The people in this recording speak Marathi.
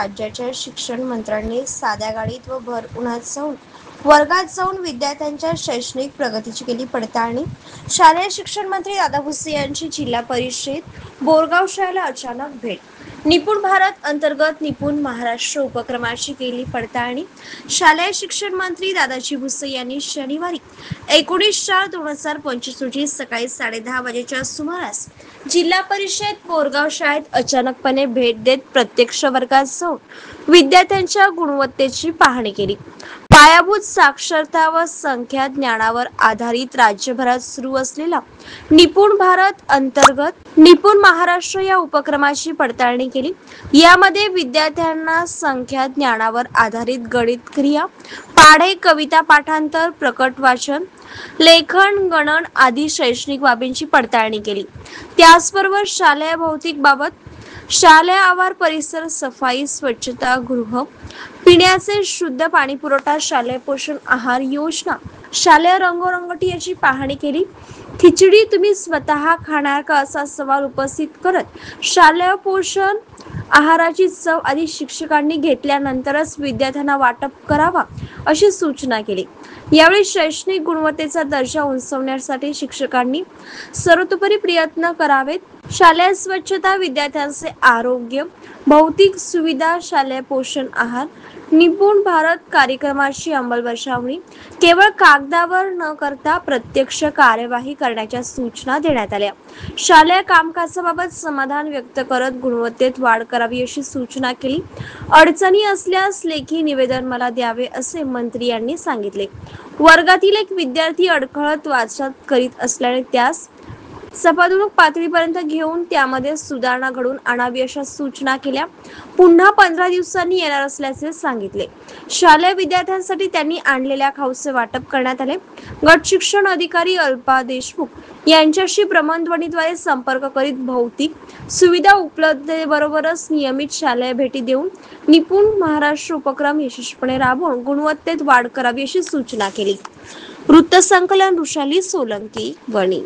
राज्याच्या शिक्षण मंत्र्यांनी साध्या गाडीत व भर उन्हात वर्गात जाऊन विद्यार्थ्यांच्या शैक्षणिक प्रगतीची केली पडताळणी। शालेय शिक्षण मंत्री दादा भुसे यांची जिल्हा परिषद बोरगाव शाळेला अचानक भेट। निपुण भारत अंतर्गत निपुण महाराष्ट्र उपक्रमाची केली पडताळणी। शालेय शिक्षण मंत्री दादाजी भुसे यांनी शनिवारी 19/4/2025 रोजी सकाळी 10:30 वाजेच्या सुमारास जिल्हा परिषद बोरगाव शाळेत अचानकपणे भेट देत प्रत्यक्ष वर्गात जाऊन विद्यार्थ्यांच्या गुणवत्तेची पाहणी केली। पायाभूत साक्षरता व संख्या ज्ञानावर आधारित राज्यभरात सुरू असलेला निपुण भारत अंतर्गत निपुण महाराष्ट्र या उपक्रमाची पडताळणी केली। यामध्ये विद्यार्थ्यांना संख्या ज्ञानावर आधारित गणित क्रिया, पाढे, कविता पाठांतर, प्रकट वाचन, लेखन, गणन आदी शैक्षणिक बाबींची पडताळणी केली। त्याचबरोबर शालेय भौतिक बाबत, शालेय आवार परिसर, सफाई, स्वच्छता गृह, पिण्याचे शुद्ध पाणी पुरवठा, शालेय पोषण आहार योजना, शालेय रंगोरंगटी याची पाहणी केली। खिचडी तुम्ही स्वतः खाणार का असा सवाल उपस्थित करत शालेय पोषण आहाराची चव आधी शिक्षकांनी घेतल्यानंतरच विद्यार्थ्यांना वाटप करावा अशी सूचना केली। यावेळी शैक्षणिक गुणवत्तेचा दर्जा उंचावण्यासाठी शिक्षकांनी सर्वतोपरी प्रयत्न करावेत। शालेय स्वच्छता, विद्यार्थ्यांचे आरोग्य, भौतिक सुविधा, शालेय पोषण आहार, निपुण भारत कार्यक्रमाची अंमलबजावणी केवळ कागदावर न करता प्रत्यक्ष कार्यवाही करण्याच्या सूचना देण्यात आल्या। शालेय कामकाजाबाबत समाधान व्यक्त करत गुणवत्तेत वाढ करावी अशी सूचना केली। अडचणी असल्यास लेखी निवेदन मला द्यावे असे मंत्री यांनी सांगितले। वर्गातील एक विद्यार्थी अडखळत वाचन करीत असल्याने त्यास सपादून पातळीपर्यंत घेऊन त्यामध्ये सुधारणा घडवून आणावी अशा सूचना केल्या। पुन्हा 15 दिवसांनी येणार असल्याचे सांगितले। शालेय विद्यार्थ्यांसाठी त्यांनी आणलेल्या खाऊचे वाटप करण्यात आले। गट शिक्षण अधिकारी अल्पा देशमुख यांच्याशी भ्रमणध्वनीद्वारे संपर्क करीत भौतिक सुविधा उपलब्धतेबरोबरच नियमित शालेय भेटी देऊन निपुण महाराष्ट्र उपक्रम यशस्वीपणे राबवून गुणवत्तेत वाढ करावी अशी सूचना केली। वृत्तसंकलन रुशाली सोलंकी, वणी।